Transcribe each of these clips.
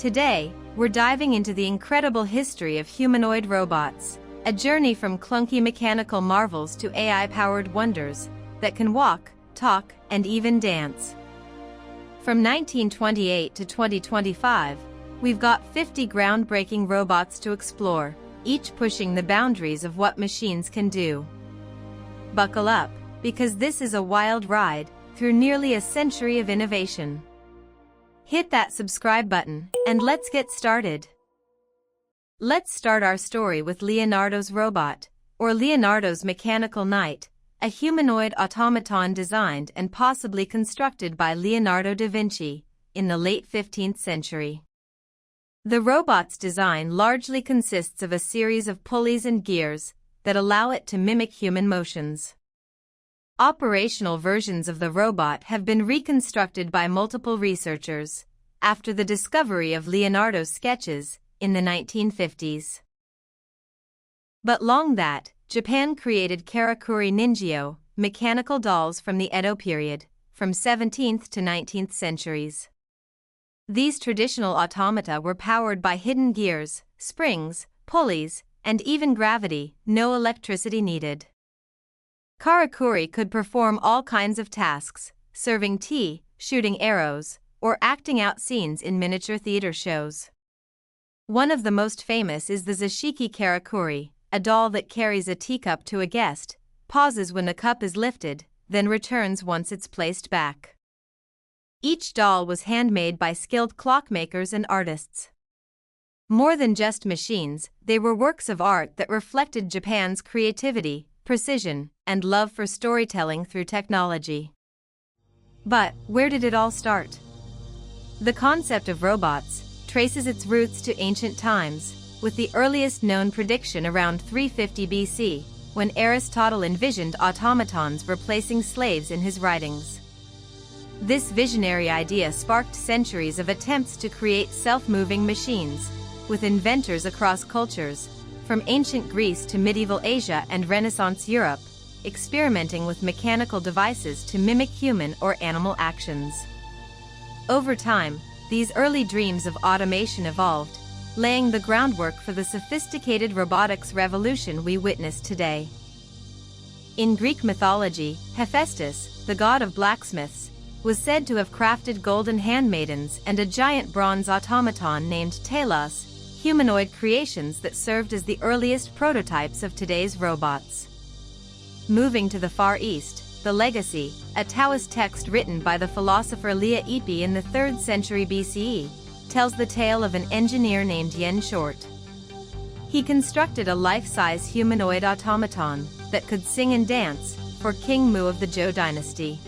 Today, we're diving into the incredible history of humanoid robots, a journey from clunky mechanical marvels to AI-powered wonders that can walk, talk, and even dance. From 1928 to 2025, we've got 50 groundbreaking robots to explore, each pushing the boundaries of what machines can do. Buckle up, because this is a wild ride through nearly a century of innovation. Hit that subscribe button, and let's get started. Let's start our story with Leonardo's robot, or Leonardo's mechanical knight, a humanoid automaton designed and possibly constructed by Leonardo da Vinci in the late 15th century. The robot's design largely consists of a series of pulleys and gears that allow it to mimic human motions. Operational versions of the robot have been reconstructed by multiple researchers after the discovery of Leonardo's sketches in the 1950s. But long that, Japan created Karakuri Ninjyo, mechanical dolls from the Edo period, from 17th to 19th centuries. These traditional automata were powered by hidden gears, springs, pulleys, and even gravity, no electricity needed. Karakuri could perform all kinds of tasks, serving tea, shooting arrows, or acting out scenes in miniature theater shows. One of the most famous is the Zashiki Karakuri, a doll that carries a teacup to a guest, pauses when the cup is lifted, then returns once it's placed back. Each doll was handmade by skilled clockmakers and artists. More than just machines, they were works of art that reflected Japan's creativity, precision, and love for storytelling through technology. But where did it all start? The concept of robots traces its roots to ancient times, with the earliest known prediction around 350 BC, when Aristotle envisioned automatons replacing slaves in his writings. This visionary idea sparked centuries of attempts to create self-moving machines, with inventors across cultures, from ancient Greece to medieval Asia and Renaissance Europe, experimenting with mechanical devices to mimic human or animal actions. Over time, these early dreams of automation evolved, laying the groundwork for the sophisticated robotics revolution we witness today. In Greek mythology, Hephaestus, the god of blacksmiths, was said to have crafted golden handmaidens and a giant bronze automaton named Telos, humanoid creations that served as the earliest prototypes of today's robots. Moving to the Far East, the Legacy, a Taoist text written by the philosopher Lia Ipi in the 3rd century BCE, tells the tale of an engineer named Yen Short. He constructed a life-size humanoid automaton that could sing and dance for King Mu of the Zhou dynasty.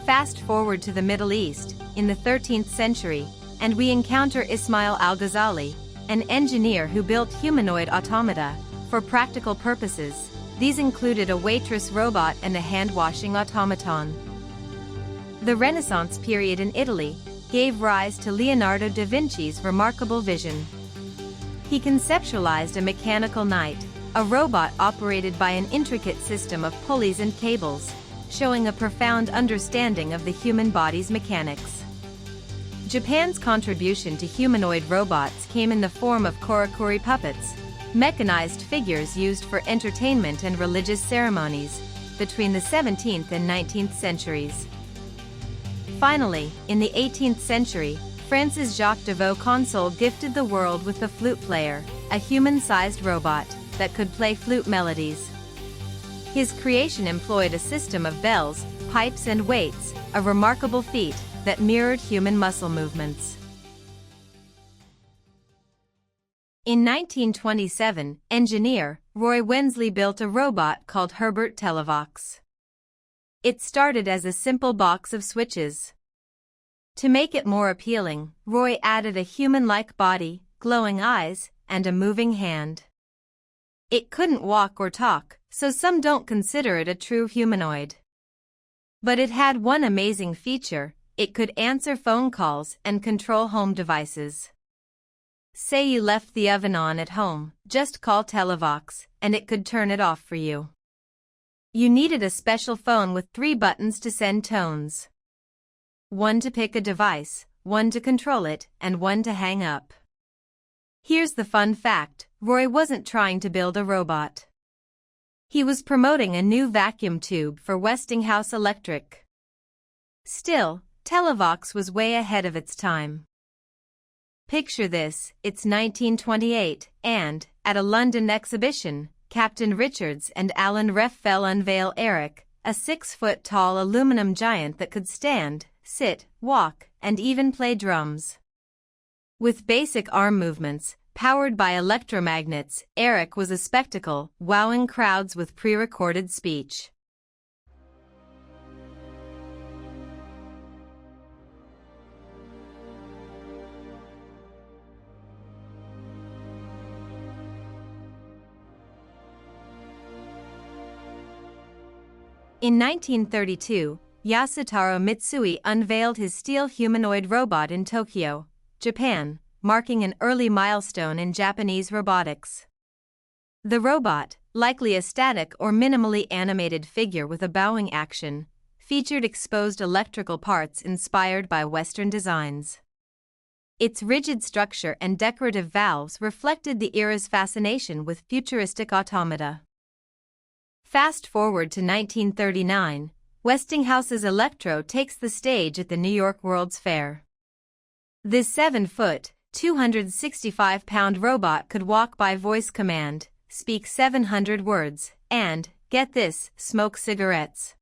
Fast forward to the Middle East, in the 13th century, and we encounter Ismail al-Ghazali, an engineer who built humanoid automata for practical purposes. These included a waitress robot and a hand-washing automaton. The Renaissance period in Italy gave rise to Leonardo da Vinci's remarkable vision. He conceptualized a mechanical knight, a robot operated by an intricate system of pulleys and cables, showing a profound understanding of the human body's mechanics. Japan's contribution to humanoid robots came in the form of Karakuri puppets, mechanized figures used for entertainment and religious ceremonies, between the 17th and 19th centuries. Finally, in the 18th century, France's Jacques de Vaucanson gifted the world with the flute player, a human-sized robot that could play flute melodies. His creation employed a system of bells, pipes and weights, a remarkable feat that mirrored human muscle movements. In 1927, engineer Roy Wensley built a robot called Herbert Televox. It started as a simple box of switches. To make it more appealing, Roy added a human-like body, glowing eyes, and a moving hand. It couldn't walk or talk, so some don't consider it a true humanoid. But it had one amazing feature: it could answer phone calls and control home devices. Say you left the oven on at home, just call Televox, and it could turn it off for you. You needed a special phone with 3 buttons to send tones. One to pick a device, one to control it and one to hang up. Here's the fun fact: Roy wasn't trying to build a robot. He was promoting a new vacuum tube for Westinghouse Electric. Still, Televox was way ahead of its time. Picture this: it's 1928, and, at a London exhibition, Captain Richards and Alan Reffell unveil Eric, a 6-foot-tall aluminum giant that could stand, sit, walk, and even play drums. With basic arm movements, powered by electromagnets, Eric was a spectacle, wowing crowds with pre-recorded speech. In 1932, Yasutaro Mitsui unveiled his steel humanoid robot in Tokyo, Japan, marking an early milestone in Japanese robotics. The robot, likely a static or minimally animated figure with a bowing action, featured exposed electrical parts inspired by Western designs. Its rigid structure and decorative valves reflected the era's fascination with futuristic automata. Fast forward to 1939, Westinghouse's Electro takes the stage at the New York World's Fair. This 7-foot, 265-pound robot could walk by voice command, speak 700 words, and, get this, smoke cigarettes.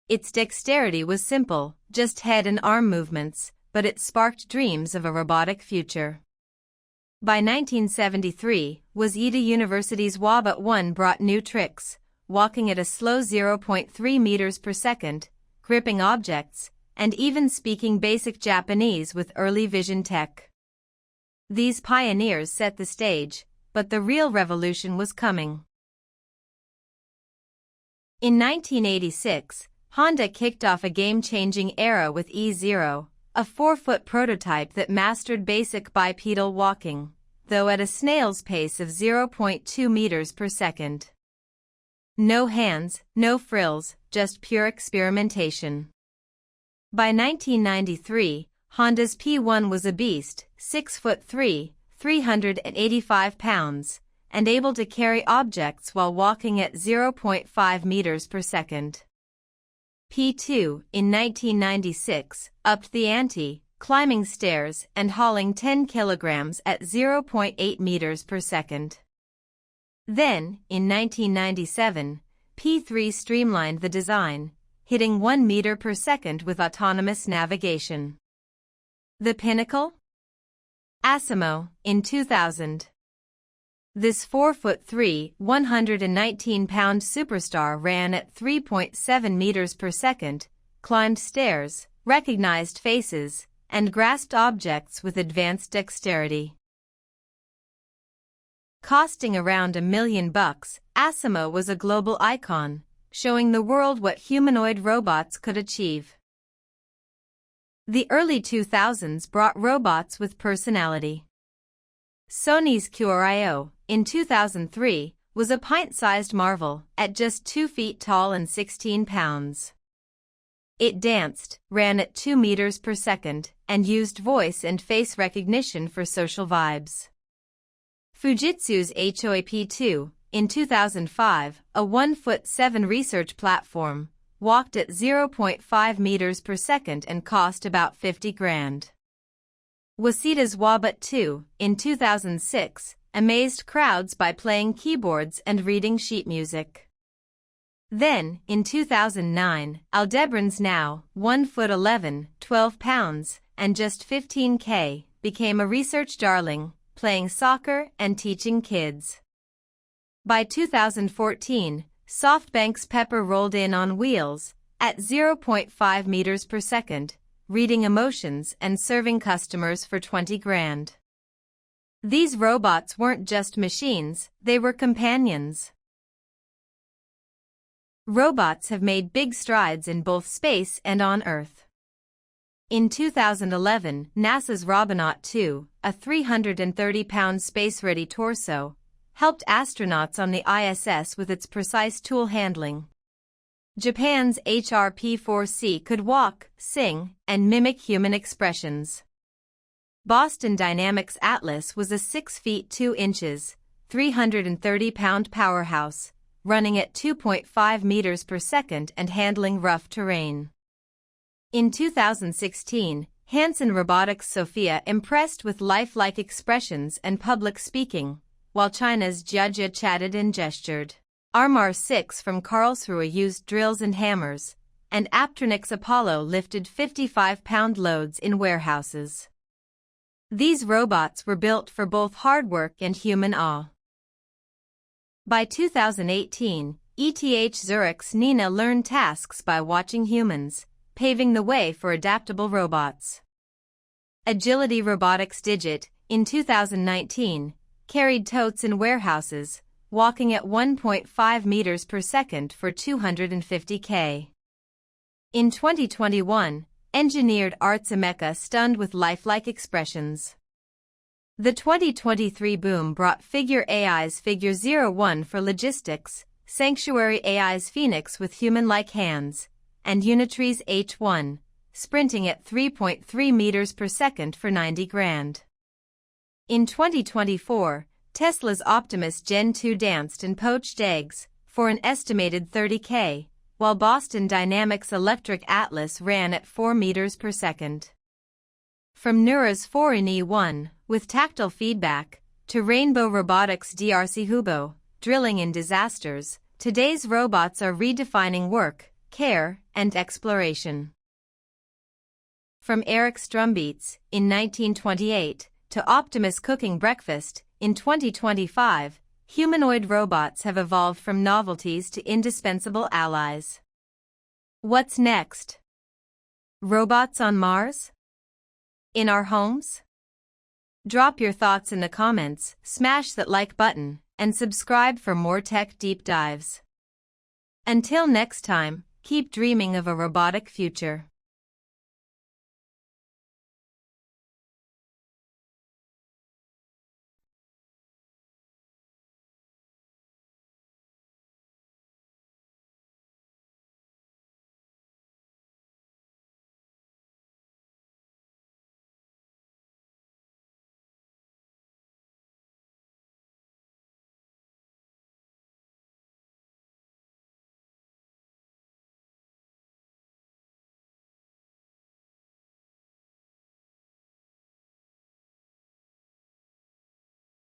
Its dexterity was simple, just head and arm movements, but it sparked dreams of a robotic future. By 1973, Waseda University's Wabot-1 brought new tricks, walking at a slow 0.3 meters per second, gripping objects, and even speaking basic Japanese with early vision tech. These pioneers set the stage, but the real revolution was coming. In 1986, Honda kicked off a game-changing era with E0, a 4-foot prototype that mastered basic bipedal walking, though at a snail's pace of 0.2 meters per second. No hands, no frills, just pure experimentation. By 1993, Honda's P1 was a beast, 6'3", 385 pounds, and able to carry objects while walking at 0.5 meters per second. P2, in 1996, upped the ante, climbing stairs and hauling 10 kilograms at 0.8 meters per second. Then, in 1997, P3 streamlined the design, hitting 1 meter per second with autonomous navigation. The pinnacle? Asimo, in 2000. This 4'3", 119-pound superstar ran at 3.7 meters per second, climbed stairs, recognized faces, and grasped objects with advanced dexterity. Costing around $1 million, Asimo was a global icon, showing the world what humanoid robots could achieve. The early 2000s brought robots with personality. Sony's Curio, in 2003, was a pint-sized marvel, at just 2 feet tall and 16 pounds. It danced, ran at 2 meters per second, and used voice and face recognition for social vibes. Fujitsu's HOAP2, in 2005, a 1'7" research platform, walked at 0.5 meters per second and cost about $50,000. Waseda's Wabot-2, in 2006, amazed crowds by playing keyboards and reading sheet music. Then, in 2009, Aldebaran's now 1'11", 12 pounds, and just $15K, became a research darling, playing soccer and teaching kids. By 2014, SoftBank's Pepper rolled in on wheels, at 0.5 meters per second, reading emotions and serving customers for $20,000. These robots weren't just machines, they were companions. Robots have made big strides in both space and on Earth. In 2011, NASA's Robonaut 2, a 330-pound space-ready torso, helped astronauts on the ISS with its precise tool handling. Japan's HRP-4C could walk, sing, and mimic human expressions. Boston Dynamics Atlas was a 6 feet 2 inches, 330-pound powerhouse, running at 2.5 meters per second and handling rough terrain. In 2016, Hanson Robotics Sophia impressed with lifelike expressions and public speaking, while China's Jiajia chatted and gestured. Armar 6 from Karlsruhe used drills and hammers, and Aptronic's Apollo lifted 55-pound loads in warehouses. These robots were built for both hard work and human awe. By 2018, ETH Zurich's Nina learned tasks by watching humans, paving the way for adaptable robots. Agility Robotics Digit, in 2019, carried totes in warehouses, walking at 1.5 meters per second for 250 km. In 2021, Engineered Arts Mecha stunned with lifelike expressions. The 2023 boom brought Figure AI's Figure 01 for logistics, Sanctuary AI's Phoenix with human-like hands, and Unitree's H1, sprinting at 3.3 meters per second for 90 grand. In 2024, Tesla's Optimus Gen 2 danced and poached eggs for an estimated 30 km, while Boston Dynamics' Electric Atlas ran at 4 meters per second. From Neura's Foreign E1, with tactile feedback, to Rainbow Robotics' DRC Hubo, drilling in disasters, today's robots are redefining work, care, and exploration. From Eric's Drumbeats, in 1928, to Optimus cooking breakfast, in 2025, humanoid robots have evolved from novelties to indispensable allies. What's next? Robots on Mars? In our homes? Drop your thoughts in the comments, smash that like button, and subscribe for more tech deep dives. Until next time, keep dreaming of a robotic future.